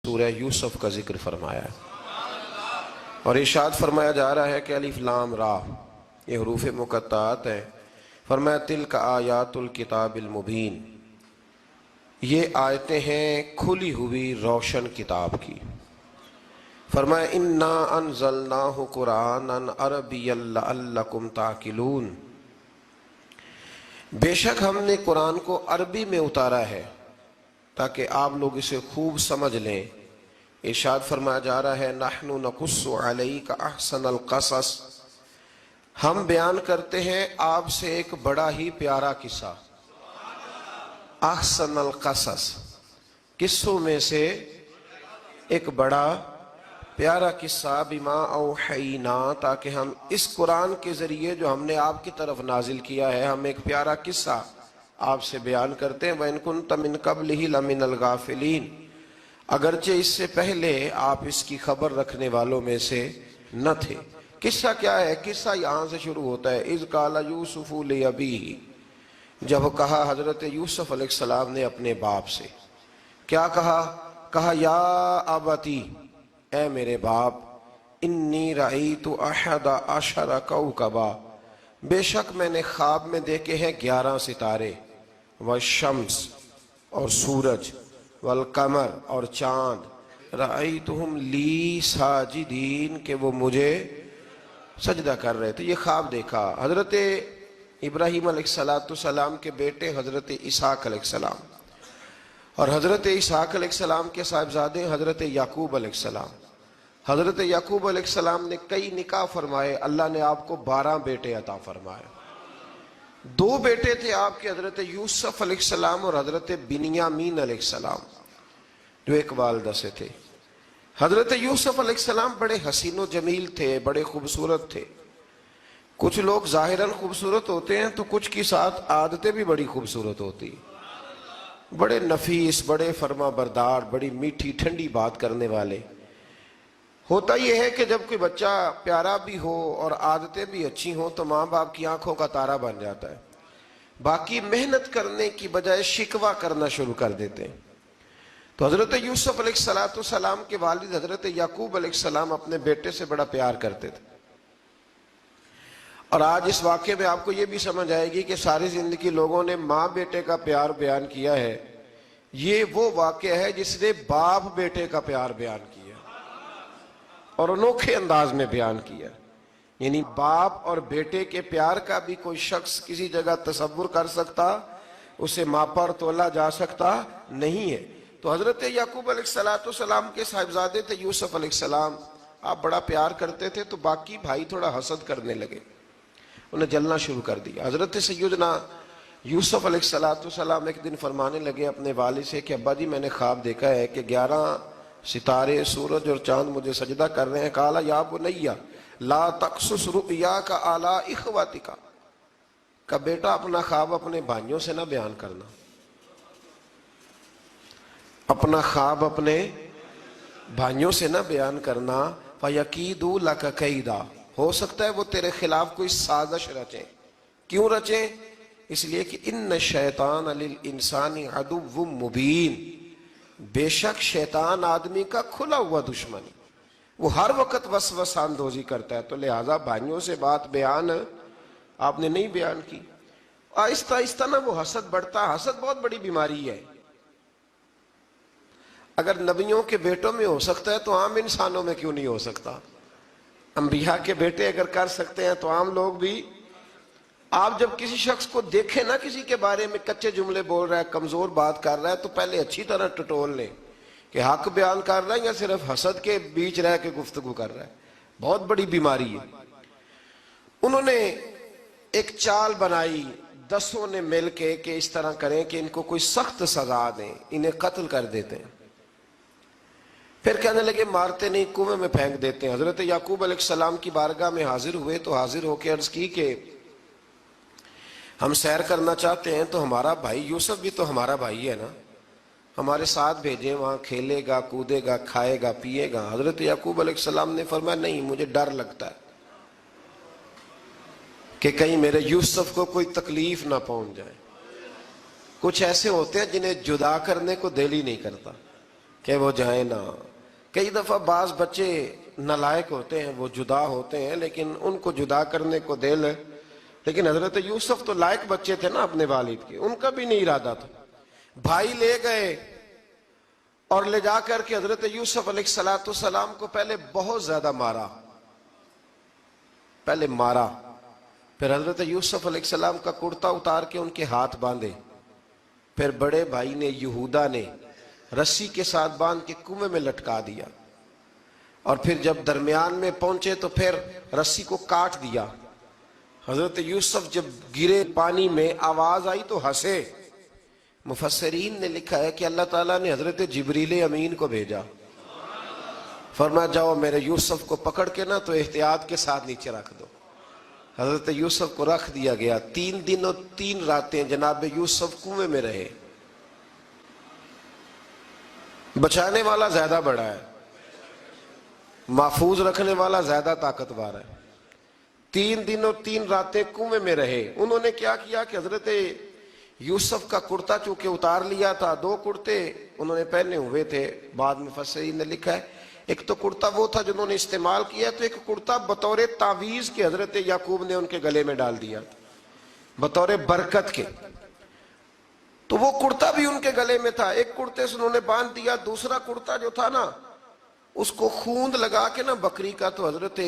سورہ یوسف کا ذکر فرمایا ہے اور ارشاد فرمایا جا رہا ہے کہ الف لام را یہ حروف مقطعات ہیں۔ فرمایا تلک آیات الکتاب المبین، یہ آیتیں ہیں کھلی ہوئی روشن کتاب کی۔ فرمایا انا انزلناہ قرآنا عربیا لعلکم تعقلون، بے شک ہم نے قرآن کو عربی میں اتارا ہے تاکہ آپ لوگ اسے خوب سمجھ لیں۔ ارشاد فرمایا جا رہا ہے نحن نقص علیک احسن القصص، ہم بیان کرتے ہیں آپ سے ایک بڑا ہی پیارا قصہ۔ احسن القصص، قصوں میں سے ایک بڑا پیارا قصہ، بما اوحینا، تاکہ ہم اس قرآن کے ذریعے جو ہم نے آپ کی طرف نازل کیا ہے، ہم ایک پیارا قصہ آپ سے بیان کرتے ہیں۔ وَإِن كُنتَ مِن قَبْلِهِ لَمِنَ الْغَافِلِينَ، اگرچہ اس سے پہلے آپ اس کی خبر رکھنے والوں میں سے نہ تھے۔ قصہ کیا ہے؟ قصہ یہاں سے شروع ہوتا ہے اذ قال یوسف لأبیہ، جب کہا حضرت یوسف علیہ السلام نے اپنے باپ سے، کیا کہا یا ابتی، اے میرے باپ، انی رأیت احد عشر کوکبا، بے شک میں نے خواب میں دیکھے ہیں 11 ستارے، والشمس اور سورج، والقمر اور چاند، رأیتہم لی ساجدین، کہ وہ مجھے سجدہ کر رہے تھے۔ یہ خواب دیکھا حضرت ابراہیم علیہ السلام کے بیٹے حضرت اسحاق علیہ السلام، اور حضرت اسحاق علیہ السلام کے صاحبزادے حضرت یعقوب علیہ السلام۔ حضرت یعقوب علیہ السلام نے کئی نکاح فرمائے، اللہ نے آپ کو 12 بیٹے عطا فرمائے۔ 2 بیٹے تھے آپ کے، حضرت یوسف علیہ السلام اور حضرت بنیامین علیہ السلام، جو ایک والدہ سے تھے۔ حضرت یوسف علیہ السلام بڑے حسین و جمیل تھے، بڑے خوبصورت تھے۔ کچھ لوگ ظاہراً خوبصورت ہوتے ہیں تو کچھ کی ساتھ عادتیں بھی بڑی خوبصورت ہوتی، بڑے نفیس، بڑے فرما بردار، بڑی میٹھی ٹھنڈی بات کرنے والے۔ ہوتا یہ ہے کہ جب کوئی بچہ پیارا بھی ہو اور عادتیں بھی اچھی ہوں تو ماں باپ کی آنکھوں کا تارا بن جاتا ہے، باقی محنت کرنے کی بجائے شکوہ کرنا شروع کر دیتے ہیں۔ تو حضرت یوسف علیہ السلام کے والد حضرت یعقوب علیہ السلام اپنے بیٹے سے بڑا پیار کرتے تھے۔ اور آج اس واقعے میں آپ کو یہ بھی سمجھ آئے گی کہ ساری زندگی لوگوں نے ماں بیٹے کا پیار بیان کیا ہے، یہ وہ واقعہ ہے جس نے باپ بیٹے کا پیار بیان کیا اور انوکھے انداز میں بیان کیا۔ یعنی باپ اور بیٹے کے پیار کا بھی کوئی شخص کسی جگہ تصور کر سکتا، اسے ماپا اور تولا جا سکتا نہیں ہے۔ تو حضرت یعقوب علیہ السلام کے صاحبزادے تھے یوسف علیہ السلام، آپ بڑا پیار کرتے تھے تو باقی بھائی تھوڑا حسد کرنے لگے، انہیں جلنا شروع کر دیا۔ حضرت سیدنا یوسف علیہ السلام ایک دن فرمانے لگے اپنے والد سے کہ ابا جی میں نے خواب دیکھا ہے کہ 11 ستارے، سورج اور چاند مجھے سجدہ کر رہے ہیں۔ قال یا بنی لا تقصص رؤیاک علی اخوتک، کہ بیٹا اپنا خواب اپنے بھائیوں سے نہ بیان کرنا، اپنا خواب اپنے بھائیوں سے نہ بیان کرنا، فَيَكِيدُوا لَكَ كَيْدًا، ہو سکتا ہے وہ تیرے خلاف کوئی سازش رچیں۔ کیوں رچیں؟ اس لیے کہ ان الشیطان للانسان عدو مبین، بے شک شیطان آدمی کا کھلا ہوا دشمن، وہ ہر وقت وسوسہ اندوزی کرتا ہے، تو لہٰذا بھائیوں سے بات بیان آپ نے نہیں بیان کی۔ آہستہ آہستہ نہ وہ حسد بڑھتا، حسد بہت بڑی بیماری ہے۔ اگر نبیوں کے بیٹوں میں ہو سکتا ہے تو عام انسانوں میں کیوں نہیں ہو سکتا؟ انبیاء کے بیٹے اگر کر سکتے ہیں تو عام لوگ بھی۔ آپ جب کسی شخص کو دیکھیں نا کسی کے بارے میں کچے جملے بول رہا ہے، کمزور بات کر رہا ہے، تو پہلے اچھی طرح ٹٹول لیں کہ حق بیان کر رہا ہے یا صرف حسد کے بیچ رہ کے گفتگو کر رہا ہے۔ بہت بڑی بیماری ہے۔ انہوں نے ایک چال بنائی 10 نے مل کے کہ اس طرح کریں کہ ان کو کوئی سخت سزا دیں، انہیں قتل کر دیتے ہیں۔ پھر کہنے لگے مارتے نہیں، کنویں میں پھینک دیتے ہیں۔ حضرت یعقوب علیہ السلام کی بارگاہ میں حاضر ہوئے تو حاضر ہو کے عرض کی کہ ہم سیر کرنا چاہتے ہیں تو ہمارا بھائی یوسف بھی تو ہمارا بھائی ہے نا، ہمارے ساتھ بھیجیں، وہاں کھیلے گا، کودے گا، کھائے گا، پیے گا۔ حضرت یعقوب علیہ السلام نے فرمایا نہیں، مجھے ڈر لگتا ہے کہ کہیں میرے یوسف کو کوئی تکلیف نہ پہنچ جائے۔ کچھ ایسے ہوتے ہیں جنہیں جدا کرنے کو دل ہی نہیں کرتا، کہ وہ جائیں نہ. کئی دفعہ بعض بچے نالائق ہوتے ہیں، وہ جدا ہوتے ہیں، لیکن ان کو جدا کرنے کو دل ہے. لیکن حضرت یوسف تو لائق بچے تھے نا اپنے والد کے، ان کا بھی نہیں ارادہ تھا. بھائی لے گئے اور لے جا کر کے حضرت یوسف علیہ السلام کو پہلے بہت زیادہ مارا. پھر حضرت یوسف علیہ السلام کا کرتا اتار کے ان کے ہاتھ باندھے. پھر بڑے بھائی نے یہودا نے رسی کے ساتھ باندھ کے کنویں میں لٹکا دیا. اور پھر جب درمیان میں پہنچے تو پھر رسی کو کاٹ دیا. حضرت یوسف جب گرے پانی میں آواز آئی تو ہنسے. مفسرین نے لکھا ہے کہ اللہ تعالیٰ نے حضرت جبریل امین کو بھیجا، فرمایا جاؤ میرے یوسف کو پکڑ کے نا تو احتیاط کے ساتھ نیچے رکھ دو. حضرت یوسف کو رکھ دیا گیا. 3 دن اور 3 راتیں جناب یوسف کنویں میں رہے. بچانے والا زیادہ بڑا ہے، محفوظ رکھنے والا زیادہ طاقتور ہے. 3 دن اور 3 راتیں کنویں میں رہے. انہوں نے کیا کیا کہ حضرت یوسف کا کرتا چونکہ اتار لیا تھا، 2 کرتے انہوں نے پہنے ہوئے تھے. بعد میں مفسرین نے لکھا ہے ایک تو کرتا وہ تھا جنہوں نے استعمال کیا، تو ایک کرتا بطور تعویذ کے حضرت یعقوب نے ان کے گلے میں ڈال دیا بطور برکت کے. تو وہ کرتا بھی ان کے گلے میں تھا. ایک کرتے سے انہوں نے باندھ دیا. دوسرا کرتا جو تھا نا اس کو خوند لگا کے نا بکری کا، تو حضرت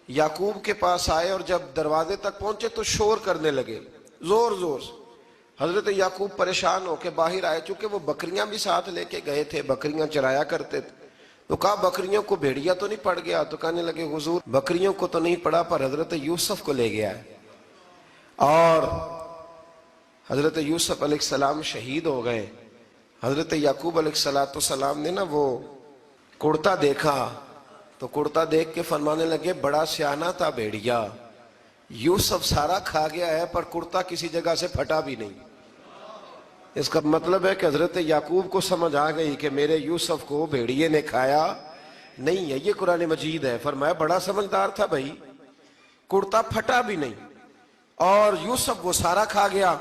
یعقوب کے پاس آئے اور جب دروازے تک پہنچے تو شور کرنے لگے زور زور سے. حضرت یعقوب پریشان ہو کے باہر آئے، چونکہ وہ بکریاں بھی ساتھ لے کے گئے تھے، بکریاں چرایا کرتے تھے. تو کہا بکریوں کو بھیڑیا تو نہیں پڑ گیا؟ تو کہنے لگے حضور بکریوں کو تو نہیں پڑا، پر حضرت یوسف کو لے گیا ہے. اور حضرت یوسف علیہ السلام شہید ہو گئے. حضرت یعقوب علیہ السلام نے نا وہ کرتا دیکھا تو کرتا دیکھ کے فرمانے لگے بڑا سیانہ تھا بھیڑیا، یوسف سارا کھا گیا ہے پر کرتا کسی جگہ سے پھٹا بھی نہیں. اس کا مطلب ہے کہ حضرت یعقوب کو سمجھ آ گئی کہ میرے یوسف کو بھیڑیے نے کھایا نہیں ہے. یہ قرآن مجید ہے. فرمایا بڑا سمجھدار تھا بھائی، کرتا پھٹا بھی نہیں اور یوسف وہ سارا کھا گیا.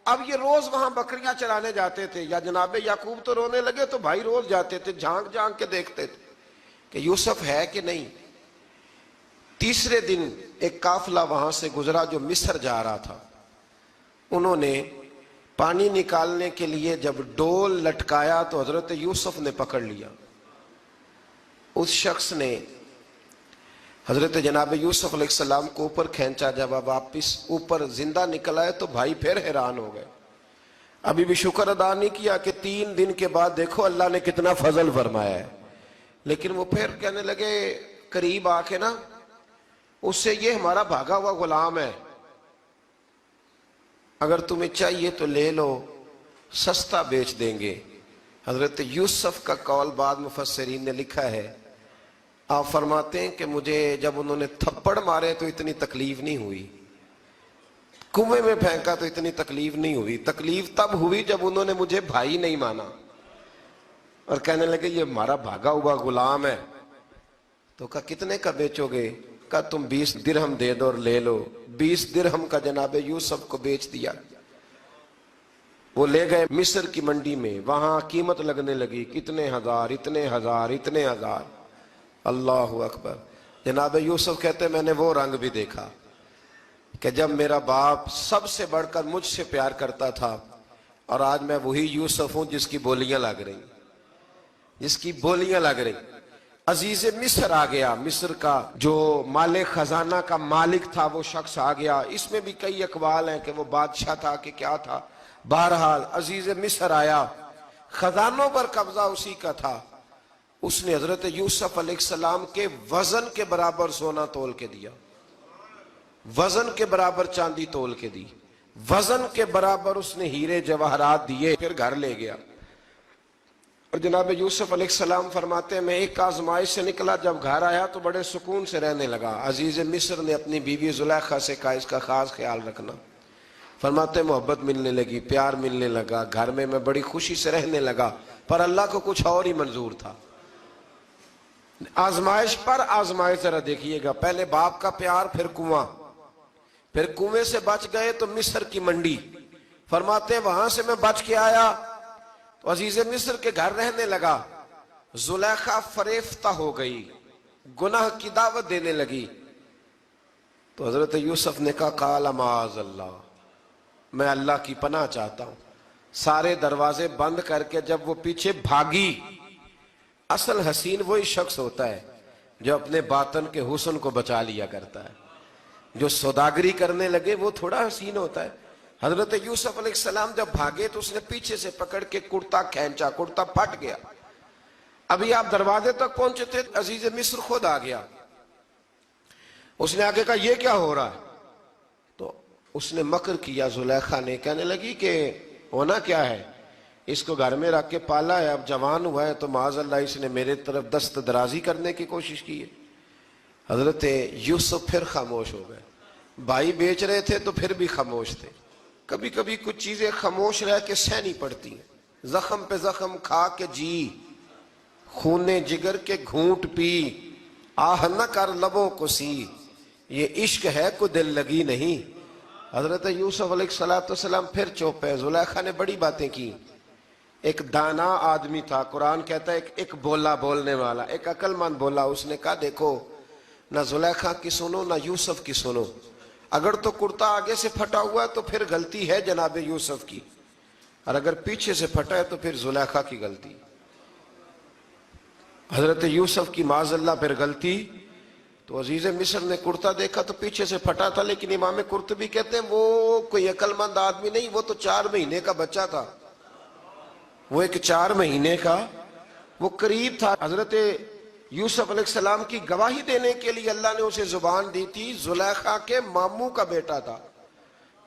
اب یہ روز وہاں بکریاں چرانے جاتے تھے. یا جناب یعقوب تو رونے لگے تو بھائی روز جاتے تھے، جھانک جھانک کے دیکھتے تھے کہ یوسف ہے کہ نہیں. تیسرے دن ایک قافلہ وہاں سے گزرا جو مصر جا رہا تھا. انہوں نے پانی نکالنے کے لیے جب ڈول لٹکایا تو حضرت یوسف نے پکڑ لیا. اس شخص نے حضرت جناب یوسف علیہ السلام کو اوپر کھینچا. جب آپ واپس اوپر زندہ نکل آئے تو بھائی پھر حیران ہو گئے. ابھی بھی شکر ادا نہیں کیا کہ 3 دن کے بعد دیکھو اللہ نے کتنا فضل فرمایا ہے. لیکن وہ پھر کہنے لگے قریب آ کے نا اس سے یہ ہمارا بھاگا ہوا غلام ہے، اگر تمہیں چاہیے تو لے لو، سستا بیچ دیں گے. حضرت یوسف کا قول بعد مفسرین نے لکھا ہے، آپ فرماتے ہیں کہ مجھے جب انہوں نے تھپڑ مارے تو اتنی تکلیف نہیں ہوئی، کنویں میں پھینکا تو اتنی تکلیف نہیں ہوئی. تکلیف تب ہوئی جب انہوں نے مجھے بھائی نہیں مانا اور کہنے لگے یہ ہمارا بھاگا ہوا غلام ہے. تو کہا کتنے کا بیچو گے؟ کہا تم 20 درہم دے دو اور لے لو. 20 درہم کا جناب یوسف کو بیچ دیا. وہ لے گئے مصر کی منڈی میں، وہاں قیمت لگنے لگی، کتنے ہزار، اتنے ہزار، اتنے ہزار. اللہ اکبر. جناب یوسف کہتے میں نے وہ رنگ بھی دیکھا کہ جب میرا باپ سب سے بڑھ کر مجھ سے پیار کرتا تھا اور آج میں وہی یوسف ہوں جس کی بولیاں لگ رہی، جس کی بولیاں لگ رہی. عزیز مصر آ گیا. مصر کا جو مال خزانہ کا مالک تھا وہ شخص آ گیا. اس میں بھی کئی اقوال ہیں کہ وہ بادشاہ تھا کہ کیا تھا. بہرحال عزیز مصر آیا، خزانوں پر قبضہ اسی کا تھا. اس نے حضرت یوسف علیہ السلام کے وزن کے برابر سونا تول کے دیا، وزن کے برابر چاندی تول کے دی، وزن کے برابر اس نے ہیرے جواہرات دیے. پھر گھر لے گیا. اور جناب یوسف علیہ السلام فرماتے ہیں میں ایک آزمائش سے نکلا، جب گھر آیا تو بڑے سکون سے رہنے لگا. عزیز مصر نے اپنی بیوی زلیخا سے کہا اس کا خاص خیال رکھنا. فرماتے ہیں محبت ملنے لگی، پیار ملنے لگا، گھر میں بڑی خوشی سے رہنے لگا. پر اللہ کو کچھ اور ہی منظور تھا. آزمائش پر آزمائش ذرا دیکھیے گا. پہلے باپ کا پیار، پھر کنواں، پھر کنویں سے بچ گئے تو مصر کی منڈی. فرماتے ہیں وہاں سے میں بچ کے آیا تو عزیز مصر کے گھر رہنے لگا. زلیخا فریفتہ ہو گئی، گناہ کی دعوت دینے لگی، تو حضرت یوسف نے کہا قال معاذ اللہ، میں اللہ کی پناہ چاہتا ہوں۔ سارے دروازے بند کر کے جب وہ پیچھے بھاگی، اصل حسین وہی شخص ہوتا ہے جو اپنے باطن کے حسن کو بچا لیا کرتا ہے۔ جو سوداگری کرنے لگے وہ تھوڑا حسین ہوتا ہے۔ حضرت یوسف علیہ السلام جب بھاگے تو اس نے پیچھے سے پکڑ کے کرتا کھینچا، کرتا پھٹ گیا۔ ابھی آپ دروازے تک پہنچے تھے، عزیز مصر خود آ گیا۔ اس نے آگے کہا یہ کیا ہو رہا ہے؟ تو اس نے مکر کیا، زلیخا نے، کہنے لگی کہ ہونا کیا ہے، اس کو گھر میں رکھ کے پالا ہے، اب جوان ہوا ہے تو معاذ اللہ اس نے میرے طرف دست درازی کرنے کی کوشش کی ہے۔ حضرت یوسف پھر خاموش ہو گئے۔ بھائی بیچ رہے تھے تو پھر بھی خاموش تھے۔ کبھی کبھی کچھ چیزیں خاموش رہ کے سہنی پڑتی ہیں۔ زخم پہ زخم کھا کے جی، خون جگر کے گھونٹ پی، آہ نہ کر لبوں کو سی، یہ عشق ہے کو دل لگی نہیں۔ حضرت یوسف علیہ السلام پھر چپ ہے۔ زلیخا نے بڑی باتیں کی۔ ایک دانا آدمی تھا، قرآن کہتا ہے ایک بولا بولنے والا، ایک عقل مند بولا۔ اس نے کہا دیکھو، نہ زلیخا کی سنو نہ یوسف کی سنو، اگر تو کرتا آگے سے پھٹا ہوا ہے تو پھر غلطی ہے جناب یوسف کی، اور اگر پیچھے سے پھٹا ہے تو پھر زلیخا کی غلطی۔ حضرت یوسف کی معاذ اللہ پھر غلطی۔ تو عزیز مصر نے کرتا دیکھا تو پیچھے سے پھٹا تھا، لیکن امام قرطبی کہتے ہیں وہ کوئی عقل مند آدمی نہیں، وہ تو 4 مہینے کا بچہ تھا، وہ ایک 4 مہینے کا وہ قریب تھا۔ حضرت یوسف علیہ السلام کی گواہی دینے کے لیے اللہ نے اسے زبان دی تھی۔ زلیخا کے ماموں کا بیٹا تھا،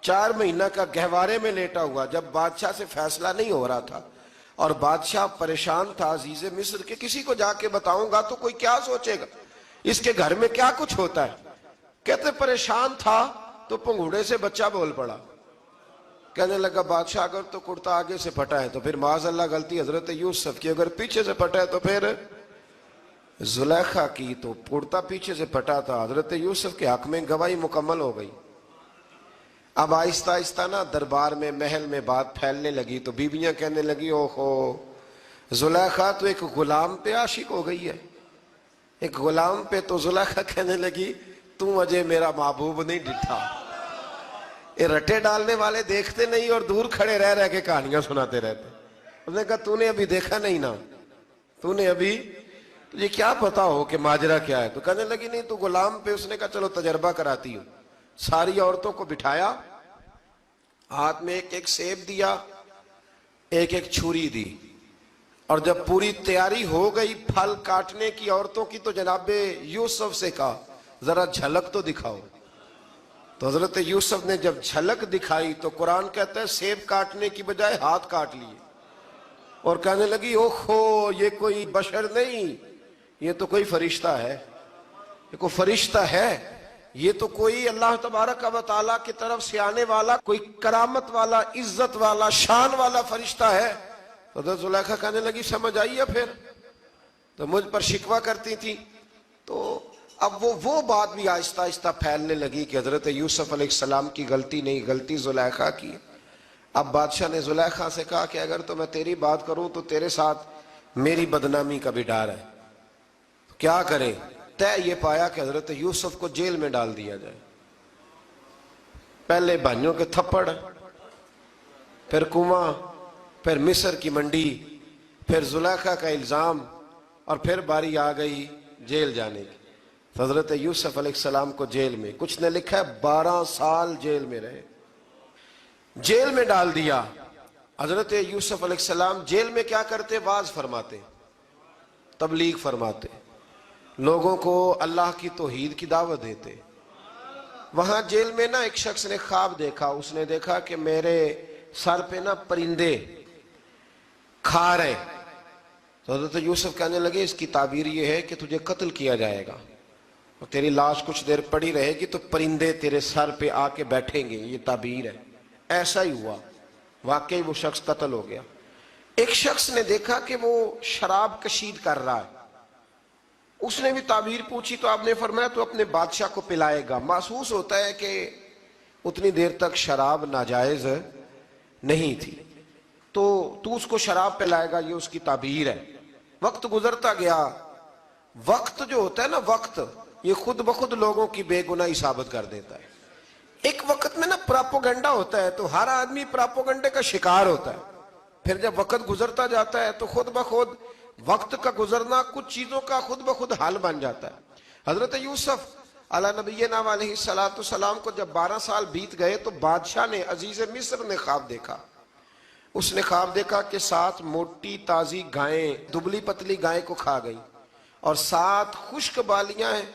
4 مہینہ کا گہوارے میں لیٹا ہوا، جب بادشاہ سے فیصلہ نہیں ہو رہا تھا اور بادشاہ پریشان تھا عزیز مصر کے کسی کو جا کے بتاؤں گا تو کوئی کیا سوچے گا، اس کے گھر میں کیا کچھ ہوتا ہے۔ کہتے پریشان تھا تو پنگوڑے سے بچہ بول پڑا، کہنے لگا بادشاہ اگر تو کرتا آگے سے پھٹا ہے تو پھر معاذ اللہ غلطی حضرت یوسف کی، اگر پیچھے سے پھٹا ہے تو پھر زلیخا کی۔ تو کرتا پیچھے سے پھٹا تھا، حضرت یوسف کے حق میں گواہی مکمل ہو گئی۔ اب آہستہ آہستہ نا دربار میں محل میں بات پھیلنے لگی، تو بیویاں کہنے لگی اوہو زلیخا تو ایک غلام پہ عاشق ہو گئی ہے، ایک غلام پہ۔ تو زلیخا کہنے لگی تم اجے میرا محبوب نہیں ڈٹھا۔ یہ رٹے ڈالنے والے دیکھتے نہیں اور دور کھڑے رہ رہ کے کہانیاں سناتے رہتے۔ اس نے کہا تو نے ابھی دیکھا نہیں نا، تو نے ابھی، تجھے کیا پتا ہو کہ ماجرا کیا ہے؟ تو کہنے لگی نہیں تو غلام پہ۔ اس نے کہا چلو تجربہ کراتی ہوں۔ ساری عورتوں کو بٹھایا، ہاتھ میں ایک ایک سیب دیا، ایک ایک چھری دی، اور جب پوری تیاری ہو گئی پھل کاٹنے کی عورتوں کی، تو جناب یوسف سے کہا ذرا جھلک تو دکھاؤ۔ تو حضرت یوسف نے جب جھلک دکھائی تو قرآن کہتا ہے سیب کاٹنے کی بجائے ہاتھ کاٹ لیے، اور کہنے لگی اوہو یہ کوئی بشر نہیں، یہ تو کوئی فرشتہ ہے، یہ کوئی فرشتہ ہے، یہ تو کوئی اللہ تبارک و تعالیٰ کی طرف سے آنے والا کوئی کرامت والا، عزت والا، شان والا فرشتہ ہے۔ حضرت زلیخا کہنے لگی سمجھ آئی ہے پھر، تو مجھ پر شکوہ کرتی تھی۔ تو اب وہ بات بھی آہستہ آہستہ پھیلنے لگی کہ حضرت یوسف علیہ السلام کی غلطی نہیں، غلطی زلیخا کی۔ اب بادشاہ نے زلیخا سے کہا کہ اگر تو میں تیری بات کروں تو تیرے ساتھ میری بدنامی کا بھی ڈر ہے، کیا کریں؟ طے یہ پایا کہ حضرت یوسف کو جیل میں ڈال دیا جائے۔ پہلے بھائیوں کے تھپڑ، پھر کنواں، پھر مصر کی منڈی، پھر زلیخا کا الزام، اور پھر باری آ گئی جیل جانے کی۔ حضرت یوسف علیہ السلام کو جیل میں، کچھ نے لکھا ہے 12 سال جیل میں رہے، جیل میں ڈال دیا۔ حضرت یوسف علیہ السلام جیل میں کیا کرتے؟ واعظ فرماتے، تبلیغ فرماتے، لوگوں کو اللہ کی توحید کی دعوت دیتے۔ وہاں جیل میں نا ایک شخص نے خواب دیکھا، اس نے دیکھا کہ میرے سر پہ نا پرندے کھا رہے۔ تو حضرت یوسف کہنے لگے اس کی تعبیر یہ ہے کہ تجھے قتل کیا جائے گا، اور تیری لاش کچھ دیر پڑی رہے گی تو پرندے تیرے سر پہ آ کے بیٹھیں گے، یہ تعبیر ہے۔ ایسا ہی ہوا، واقعی وہ شخص قتل ہو گیا۔ ایک شخص نے دیکھا کہ وہ شراب کشید کر رہا ہے، اس نے بھی تعبیر پوچھی تو آپ نے فرمایا تو اپنے بادشاہ کو پلائے گا۔ محسوس ہوتا ہے کہ اتنی دیر تک شراب ناجائز نہیں تھی، تو اس کو شراب پلائے گا، یہ اس کی تعبیر ہے۔ وقت گزرتا گیا. وقت جو ہوتا ہے نا، وقت یہ خود بخود لوگوں کی بے گناہی ثابت کر دیتا ہے. ایک وقت میں نا پراپوگنڈا ہوتا ہے تو ہر آدمی پراپوگنڈے کا شکار ہوتا ہے. پھر جب وقت گزرتا جاتا ہے تو خود بخود وقت کا گزرنا کچھ چیزوں کا خود بخود حل بن جاتا ہے. حضرت یوسف علی نبینا علیہ السلام کو جب 12 سال بیت گئے تو بادشاہ نے، عزیز مصر نے خواب دیکھا. اس نے خواب دیکھا کہ 7 موٹی تازی گائیں دبلی پتلی گائیں کو کھا گئی، اور 7 خشک بالیاں ہیں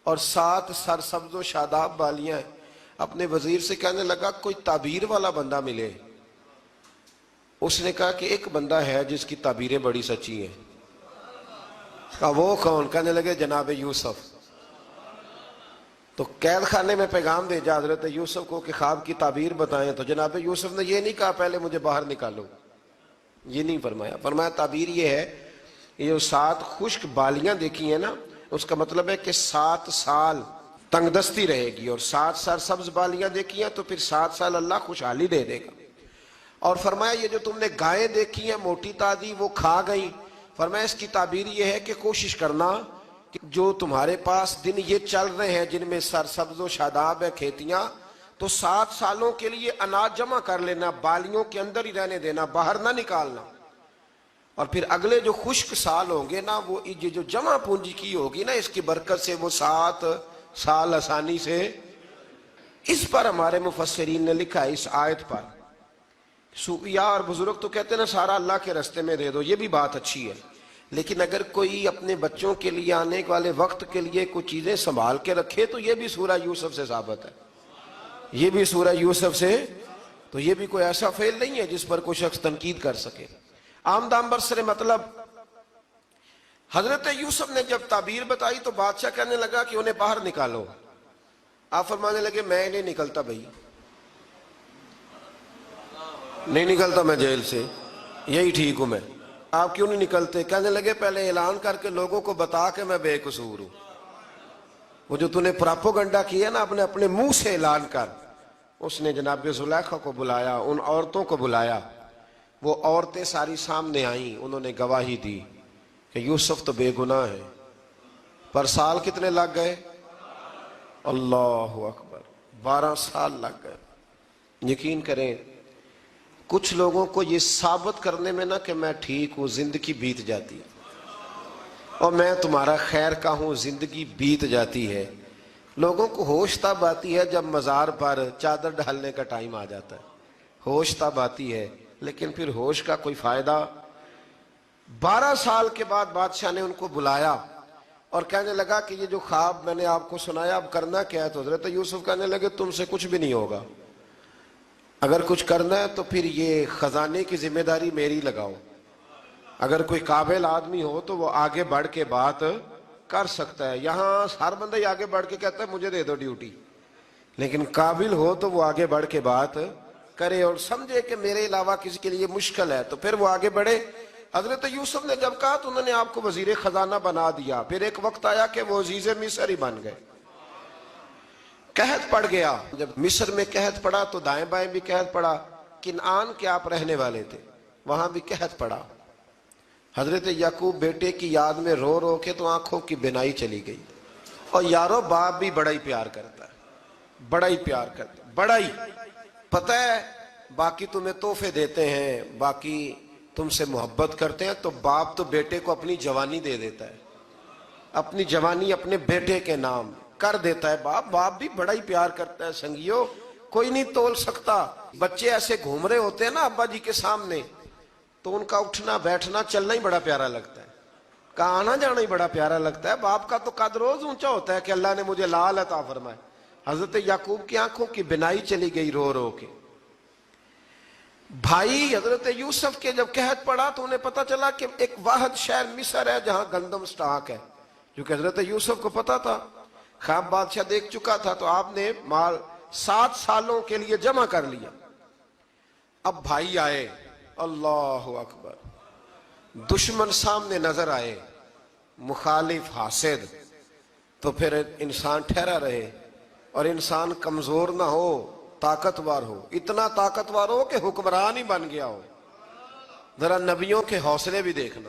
اور 7 سرسبز و شاداب بالیاں ہیں. اپنے وزیر سے کہنے لگا کوئی تعبیر والا بندہ ملے. اس نے کہا کہ ایک بندہ ہے جس کی تعبیریں بڑی سچی ہیں. کہا وہ کون؟ کہنے لگے جناب یوسف. تو قید خانے میں پیغام بھیجا حضرت یوسف کو کہ خواب کی تعبیر بتائیں. تو جناب یوسف نے یہ نہیں کہا پہلے مجھے باہر نکالو، یہ نہیں فرمایا. فرمایا تعبیر یہ ہے، یہ جو 7 خشک بالیاں دیکھی ہیں نا، اس کا مطلب ہے کہ 7 سال تنگ دستی رہے گی، اور 7 سرسبز بالیاں دیکھی ہیں تو پھر 7 سال اللہ خوشحالی دے دے گا. اور فرمایا یہ جو تم نے گائیں دیکھی ہیں موٹی تازی وہ کھا گئی. فرمایا اس کی تعبیر یہ ہے کہ کوشش کرنا کہ جو تمہارے پاس دن یہ چل رہے ہیں جن میں سرسبز و شاداب ہے کھیتیاں، تو 7 سالوں کے لیے اناج جمع کر لینا، بالیوں کے اندر ہی رہنے دینا، باہر نہ نکالنا. اور پھر اگلے جو خشک سال ہوں گے نا، وہ یہ جو جمع پونجی کی ہوگی نا، اس کی برکت سے وہ 7 سال آسانی سے. اس پر ہمارے مفسرین نے لکھا ہے، اس آیت پر صوفیاء اور بزرگ تو کہتے ہیں نا سارا اللہ کے راستے میں دے دو، یہ بھی بات اچھی ہے. لیکن اگر کوئی اپنے بچوں کے لیے آنے والے وقت کے لیے کچھ چیزیں سنبھال کے رکھے تو یہ بھی سورہ یوسف سے ثابت ہے. یہ بھی سورہ یوسف سے، تو یہ بھی کوئی ایسا فعل نہیں ہے جس پر کوئی شخص تنقید کر سکے. آمدام برسر مطلب حضرت یوسف نے جب تعبیر بتائی تو بادشاہ کہنے لگا کہ انہیں باہر نکالو. آپ فرمانے لگے میں نہیں نکلتا بھائی، نہیں نکلتا میں جیل سے، یہی ٹھیک ہوں میں. آپ کیوں نہیں نکلتے؟ کہنے لگے پہلے اعلان کر کے لوگوں کو بتا کہ میں بے قصور ہوں. وہ جو تُو نے پراپوگنڈا کیا نا اپنے منہ سے اعلان کر. اس نے جناب زلیخا کو بلایا، ان عورتوں کو بلایا. وہ عورتیں ساری سامنے آئیں، انہوں نے گواہی دی کہ یوسف تو بے گناہ ہے. پر سال کتنے لگ گئے؟ اللہ اکبر، 12 سال لگ گئے. یقین کریں کچھ لوگوں کو یہ ثابت کرنے میں نا کہ میں ٹھیک ہوں زندگی بیت جاتی ہے، اور میں تمہارا خیر کا ہوں زندگی بیت جاتی ہے. لوگوں کو ہوش تب آتی ہے جب مزار پر چادر ڈالنے کا ٹائم آ جاتا ہے. ہوش تب آتی ہے، لیکن پھر ہوش کا کوئی فائدہ. 12 سال کے بعد بادشاہ نے ان کو بلایا اور کہنے لگا کہ یہ جو خواب میں نے آپ کو سنایا اب کرنا کیا ہے؟ تو حضرت یوسف کہنے لگے تم سے کچھ بھی نہیں ہوگا. اگر کچھ کرنا ہے تو پھر یہ خزانے کی ذمہ داری میری لگاؤ. اگر کوئی قابل آدمی ہو تو وہ آگے بڑھ کے بات کر سکتا ہے. یہاں ہر بندہ ہی آگے بڑھ کے کہتا ہے مجھے دے دو ڈیوٹی، لیکن قابل ہو تو وہ آگے بڑھ کے بات کرے اور سمجھے کہ میرے علاوہ کسی کے لیے مشکل ہے تو پھر وہ آگے بڑھے. حضرت یوسف نے جب کہا تو انہوں نے آپ کو وزیر خزانہ بنا دیا. پھر ایک وقت آیا کہ وہ عزیز مصر ہی بن گئے. قحط پڑ گیا. جب مصر میں قحط پڑا تو دائیں بائیں بھی قحط پڑا. کنعان کے آپ رہنے والے تھے، وہاں بھی قحط پڑا. حضرت یعقوب بیٹے کی یاد میں رو رو کے تو آنکھوں کی بینائی چلی گئی. اور یارو باپ بھی بڑا ہی پیار کرتا ہے، بڑا ہی پیار کرتا ہے، بڑا ہی. پتہ ہے باقی تمہیں تحفے دیتے ہیں، باقی تم سے محبت کرتے ہیں، تو باپ تو بیٹے کو اپنی جوانی دے دیتا ہے، اپنی جوانی اپنے بیٹے کے نام کر دیتا ہے. باپ بھی بڑا ہی پیار کرتا ہے. سنگیو کوئی نہیں تول سکتا. بچے ایسے گھوم رہے ہوتے ہیں نا ابا جی کے سامنے تو ان کا اٹھنا بیٹھنا چلنا ہی بڑا پیارا لگتا ہے، کا آنا جانا ہی بڑا پیارا لگتا ہے. باپ کا تو قد روز اونچا ہوتا ہے کہ اللہ نے مجھے لال عطا فرمائے. حضرت یعقوب کی آنکھوں کی بینائی چلی گئی رو رو کے. بھائی حضرت یوسف کے جب قحط پڑا تو انہیں پتا چلا کہ ایک واحد شہر مصر ہے جہاں گندم سٹاک ہے، جو کہ حضرت یوسف کو پتا تھا. خواب بادشاہ دیکھ چکا تھا تو آپ نے مال 7 سالوں کے لیے جمع کر لیا. اب بھائی آئے، اللہ اکبر، دشمن سامنے نظر آئے، مخالف حاسد، تو پھر انسان ٹھہرا رہے اور انسان کمزور نہ ہو، طاقتور ہو. اتنا طاقتور ہو کہ حکمران ہی بن گیا ہو. ذرا نبیوں کے حوصلے بھی دیکھنا.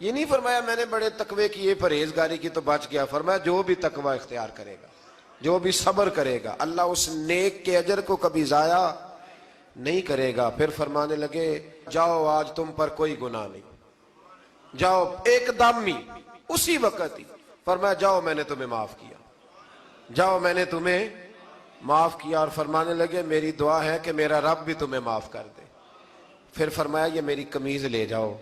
یہ نہیں فرمایا میں نے بڑے تقوی کیے پرہیزگاری کی تو بچ گیا، فرمایا جو بھی تقوی اختیار کرے گا، جو بھی صبر کرے گا، اللہ اس نیک کے اجر کو کبھی ضائع نہیں کرے گا۔ پھر فرمانے لگے جاؤ آج تم پر کوئی گناہ نہیں، جاؤ ایک دم ہی اسی وقت ہی فرمایا جاؤ میں نے تمہیں معاف کیا، جاؤ میں نے تمہیں معاف کیا۔ اور فرمانے لگے میری دعا ہے کہ میرا رب بھی تمہیں معاف کر دے۔ پھر فرمایا یہ میری قمیض لے جاؤ،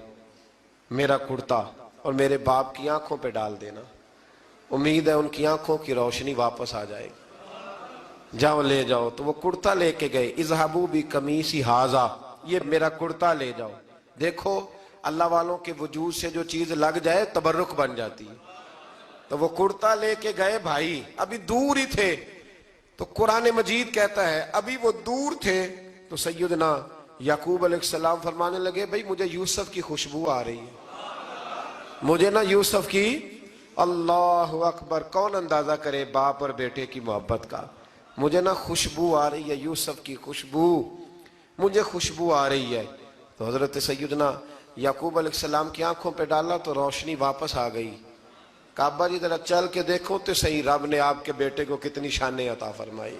میرا کرتا، اور میرے باپ کی آنکھوں پہ ڈال دینا، امید ہے ان کی آنکھوں کی روشنی واپس آ جائے گی، جاؤ لے جاؤ۔ تو وہ کرتا لے کے گئے، اذهبوا بقمیصی ھذا، یہ میرا کرتا لے جاؤ۔ دیکھو اللہ والوں کے وجود سے جو چیز لگ جائے تبرک بن جاتی ہے۔ تو وہ کرتا لے کے گئے، بھائی ابھی دور ہی تھے، تو قرآن مجید کہتا ہے ابھی وہ دور تھے تو سیدنا یعقوب علیہ السلام فرمانے لگے بھئی مجھے یوسف کی خوشبو آ رہی ہے، مجھے نا یوسف کی، اللہ اکبر، کون اندازہ کرے باپ اور بیٹے کی محبت کا، مجھے نا خوشبو آ رہی ہے، یوسف کی خوشبو، مجھے خوشبو آ رہی ہے۔ تو حضرت سیدنا یعقوب علیہ السلام کی آنکھوں پہ ڈالا تو روشنی واپس آ گئی۔ کعبہ جی ذرا چل کے دیکھو تو صحیح رب نے آپ کے بیٹے کو کتنی شانیں عطا فرمائی۔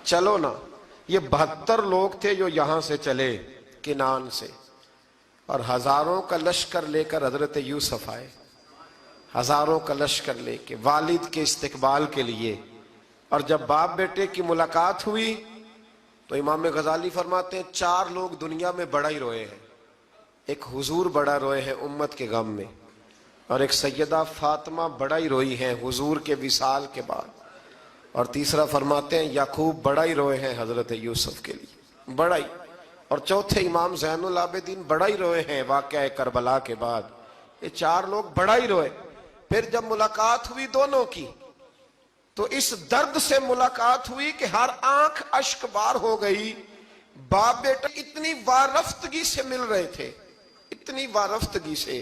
چلو نا، یہ 72 لوگ تھے جو یہاں سے چلے کنان سے، اور ہزاروں کا لشکر لے کر حضرت یوسف آئے، ہزاروں کا لشکر لے کے والد کے استقبال کے لیے۔ اور جب باپ بیٹے کی ملاقات ہوئی تو امام غزالی فرماتے ہیں 4 لوگ دنیا میں بڑا ہی روئے ہیں، ایک حضور بڑا روئے ہیں امت کے غم میں، اور ایک سیدہ فاطمہ بڑا ہی روئی ہیں حضور کے وصال کے بعد، اور تیسرا فرماتے ہیں یعقوب بڑا ہی روئے ہیں حضرت یوسف کے لیے، بڑا ہی، اور چوتھے امام زین العابدین بڑا ہی روئے ہیں واقعہ کربلا کے بعد۔ یہ 4 لوگ بڑا ہی روئے۔ پھر جب ملاقات ہوئی دونوں کی تو اس درد سے ملاقات ہوئی کہ ہر آنکھ اشک بار ہو گئی، باپ بیٹا اتنی وارفتگی سے مل رہے تھے، اتنی وارفتگی سے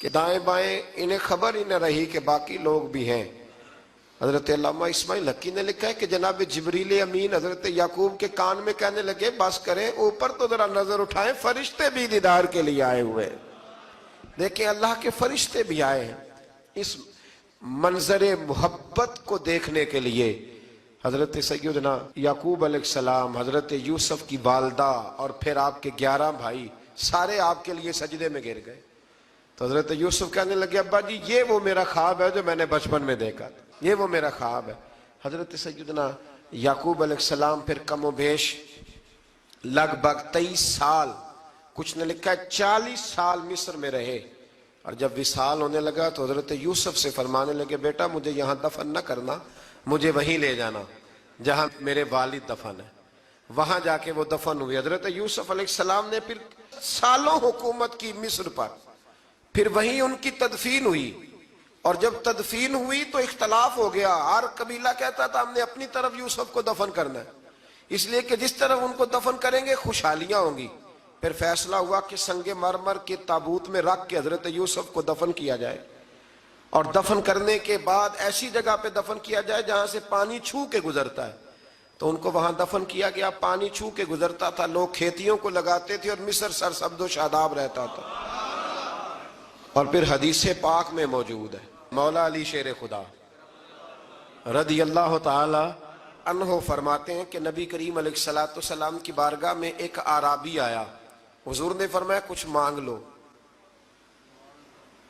کہ دائیں بائیں انہیں خبر ہی نہ رہی کہ باقی لوگ بھی ہیں۔ حضرت علامہ اسماعیل حقی نے لکھا ہے کہ جناب جبریل امین حضرت یعقوب کے کان میں کہنے لگے بس کریں، اوپر تو ذرا نظر اٹھائیں، فرشتے بھی دیدار کے لیے آئے ہوئے ہیں۔ دیکھیں اللہ کے فرشتے بھی آئے ہیں اس منظر محبت کو دیکھنے کے لیے۔ حضرت سیدنا یعقوب علیہ السلام، حضرت یوسف کی والدہ، اور پھر آپ کے 11 بھائی سارے آپ کے لیے سجدے میں گر گئے۔ تو حضرت یوسف کہنے لگے ابا جی یہ وہ میرا خواب ہے جو میں نے بچپن میں دیکھا تھا، یہ وہ میرا خواب ہے۔ حضرت سیدنا یعقوب علیہ السلام پھر کم و بیش لگ بھگ 23 سال، کچھ نے لکھا ہے 40 سال مصر میں رہے، اور جب وصال ہونے لگا تو حضرت یوسف سے فرمانے لگے بیٹا مجھے یہاں دفن نہ کرنا، مجھے وہیں لے جانا جہاں میرے والد دفن ہے۔ وہاں جا کے وہ دفن ہوئے۔ حضرت یوسف علیہ السلام نے پھر سالوں حکومت کی مصر پر، پھر وہیں ان کی تدفین ہوئی، اور جب تدفین ہوئی تو اختلاف ہو گیا، ہر قبیلہ کہتا تھا ہم نے اپنی طرف یوسف کو دفن کرنا ہے، اس لیے کہ جس طرف ان کو دفن کریں گے خوشحالیاں ہوں گی۔ پھر فیصلہ ہوا کہ سنگ مرمر کے تابوت میں رکھ کے حضرت یوسف کو دفن کیا جائے، اور دفن کرنے کے بعد ایسی جگہ پہ دفن کیا جائے جہاں سے پانی چھو کے گزرتا ہے۔ تو ان کو وہاں دفن کیا گیا، پانی چھو کے گزرتا تھا، لوگ کھیتیوں کو لگاتے تھے، اور مصر سرسبز و شاداب رہتا تھا۔ اور پھر حدیث پاک میں موجود ہے، مولا علی شیر خدا رضی اللہ تعالی عنہ فرماتے ہیں کہ نبی کریم علیہ السلام کی بارگاہ میں ایک اعرابی آیا، حضور نے فرمایا کچھ مانگ لو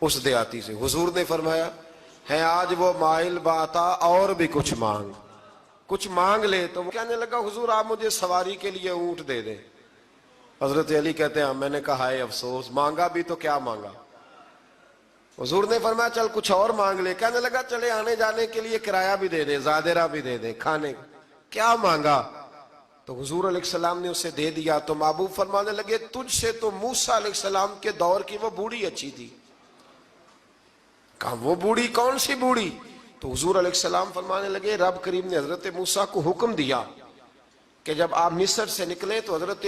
اس دیہاتی سے۔ حضور نے فرمایا ہے آج وہ مائل باتا، اور بھی کچھ مانگ لے۔ تو وہ کہنے لگا حضور آپ مجھے سواری کے لیے اونٹ دے دیں۔ حضرت علی کہتے ہیں میں نے کہا ہے افسوس، مانگا بھی تو کیا مانگا۔ حضور نے فرمایا چل کچھ اور مانگ لے۔ کہنے لگا چلے آنے جانے کے لیے کرایہ بھی دے دے، زادرہ بھی دے دے، کھانے کیا مانگا۔ تو حضور علیہ السلام نے اسے دے دیا۔ تو محبوب فرمانے لگے تجھ سے تو موسیٰ علیہ السلام کے دور کی وہ بوڑھی اچھی تھی۔ کہا وہ بوڑھی کون سی بوڑھی؟ تو حضور علیہ السلام فرمانے لگے رب کریم نے حضرت موسیٰ کو حکم دیا کہ جب آپ مصر سے نکلیں تو حضرت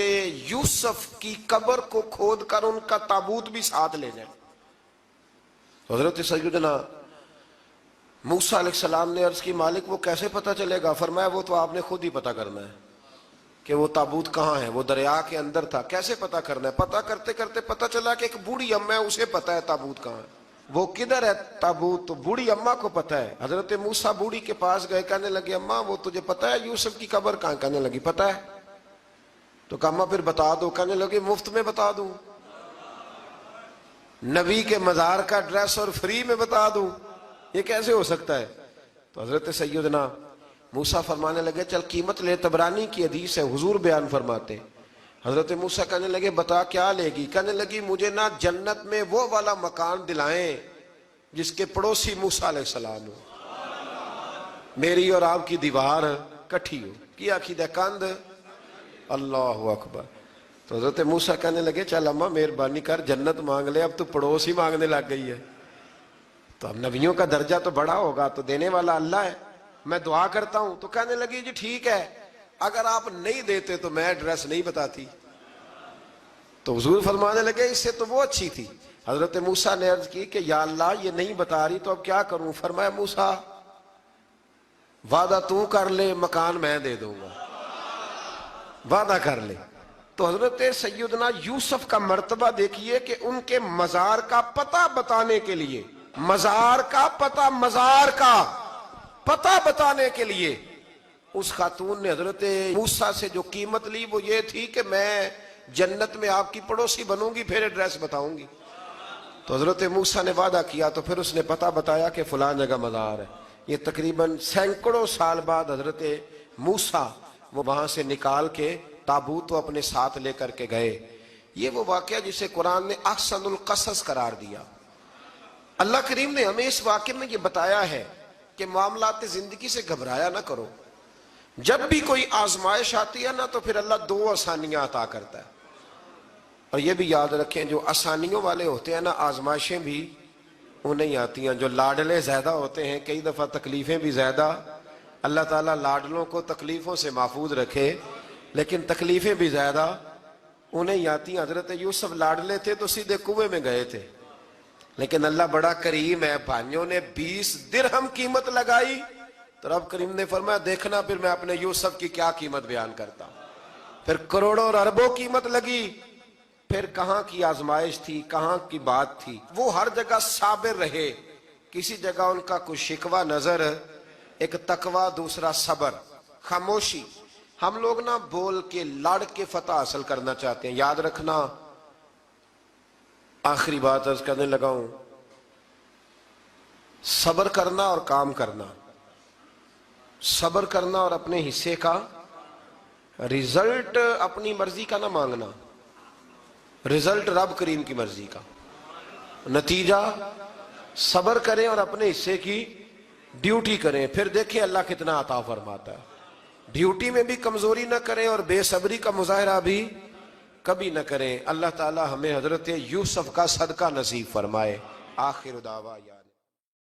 یوسف کی قبر کو کھود کر ان کا تابوت بھی ساتھ لے جائیں۔ تو حضرت سیدنا موسیٰ علیہ السلام نے عرض کی مالک وہ کیسے پتہ چلے گا؟ فرمایا وہ تو آپ نے خود ہی پتہ کرنا ہے، کہ وہ تابوت کہاں ہے، وہ دریا کے اندر تھا، کیسے پتہ کرنا ہے؟ پتہ کرتے کرتے پتہ چلا کہ ایک بوڑھی اماں ہے، اسے پتہ ہے تابوت کہاں ہے، وہ کدھر ہے تابوت، تو بوڑھی اماں کو پتہ ہے۔ حضرت موسیٰ بوڑھی کے پاس گئے، کہنے لگے اماں وہ تجھے پتہ ہے یوسف کی قبر کہاں؟ کہنے لگی پتہ ہے۔ تو کہا اماں پھر بتا دو، کہنے لگے مفت میں بتا دوں، نبی کے مزار کا ایڈریس اور فری میں بتا دوں، یہ کیسے ہو سکتا ہے؟ تو حضرت سیدنا موسیٰ فرمانے لگے چل قیمت لے، طبرانی کی حدیث ہے، حضور بیان فرماتے۔ حضرت موسیٰ کہنے لگے بتا کیا لے گی؟ کہنے لگی مجھے نہ جنت میں وہ والا مکان دلائیں جس کے پڑوسی موسیٰ علیہ السلام ہو، میری اور آپ کی دیوار کٹھی ہو، کیا عقیدہ کند، اللہ اکبر۔ تو حضرت موسیٰ کہنے لگے چل اماں مہربانی کر جنت مانگ لے، اب تو پڑوس ہی مانگنے لگ گئی ہے، تو اب نبیوں کا درجہ تو بڑا ہوگا، تو دینے والا اللہ ہے، میں دعا کرتا ہوں۔ تو کہنے لگی جی ٹھیک ہے، اگر آپ نہیں دیتے تو میں ایڈریس نہیں بتاتی۔ تو حضور فرمانے لگے اس سے تو وہ اچھی تھی۔ حضرت موسیٰ نے عرض کی کہ یا اللہ یہ نہیں بتا رہی تو اب کیا کروں؟ فرمایا موسیٰ وعدہ تو کر لے، مکان میں دے دوں گا، وعدہ کر لے۔ تو حضرت سیدنا یوسف کا مرتبہ دیکھیے کہ ان کے مزار کا پتہ بتانے کے لیے، مزار کا پتہ، مزار کا پتہ بتانے کے لیے اس خاتون نے حضرت موسیٰ سے جو قیمت لی وہ یہ تھی کہ میں جنت میں آپ کی پڑوسی بنوں گی، پھر ایڈریس بتاؤں گی۔ تو حضرت موسیٰ نے وعدہ کیا، تو پھر اس نے پتہ بتایا کہ فلاں جگہ مزار ہے۔ یہ تقریباً سینکڑوں سال بعد حضرت موسیٰ وہ وہاں سے نکال کے تابوت کو اپنے ساتھ لے کر کے گئے۔ یہ وہ واقعہ جسے قرآن نے احسن القصص قرار دیا۔ اللہ کریم نے ہمیں اس واقعے میں یہ بتایا ہے کہ معاملات زندگی سے گھبرایا نہ کرو، جب بھی کوئی آزمائش آتی ہے نا تو پھر اللہ دو آسانیاں عطا کرتا ہے، اور یہ بھی یاد رکھیں جو آسانیوں والے ہوتے ہیں نا آزمائشیں بھی انہیں آتی ہیں، جو لاڈلے زیادہ ہوتے ہیں کئی دفعہ تکلیفیں بھی زیادہ۔ اللہ تعالیٰ لاڈلوں کو تکلیفوں سے محفوظ رکھے، لیکن تکلیفیں بھی زیادہ انہیں آتی ہیں۔ حضرت یوسف لاڈلے تھے تو سیدھے کنویں میں گئے تھے، لیکن اللہ بڑا کریم ہے، بھائیوں نے 20 درہم قیمت لگائی تو رب کریم نے فرمایا دیکھنا پھر میں اپنے یوسف کی کیا قیمت بیان کرتا ہوں۔ پھر کروڑوں اور اربوں قیمت لگی، پھر کہاں کی آزمائش تھی، کہاں کی بات تھی، وہ ہر جگہ صابر رہے، کسی جگہ ان کا کوئی شکوہ نظر، ایک تقوی، دوسرا صبر، خاموشی۔ ہم لوگ نہ بول کے لڑ کے فتح حاصل کرنا چاہتے ہیں، یاد رکھنا۔ آخری بات عرض کرنے لگا ہوں، صبر کرنا اور کام کرنا، صبر کرنا اور اپنے حصے کا رزلٹ اپنی مرضی کا نہ مانگنا، رزلٹ رب کریم کی مرضی کا، نتیجہ صبر کریں اور اپنے حصے کی ڈیوٹی کریں، پھر دیکھیں اللہ کتنا عطا فرماتا ہے۔ ڈیوٹی میں بھی کمزوری نہ کریں اور بے صبری کا مظاہرہ بھی کبھی نہ کریں۔ اللہ تعالی ہمیں حضرت یوسف کا صدقہ نصیب فرمائے۔ آخر دعویٰ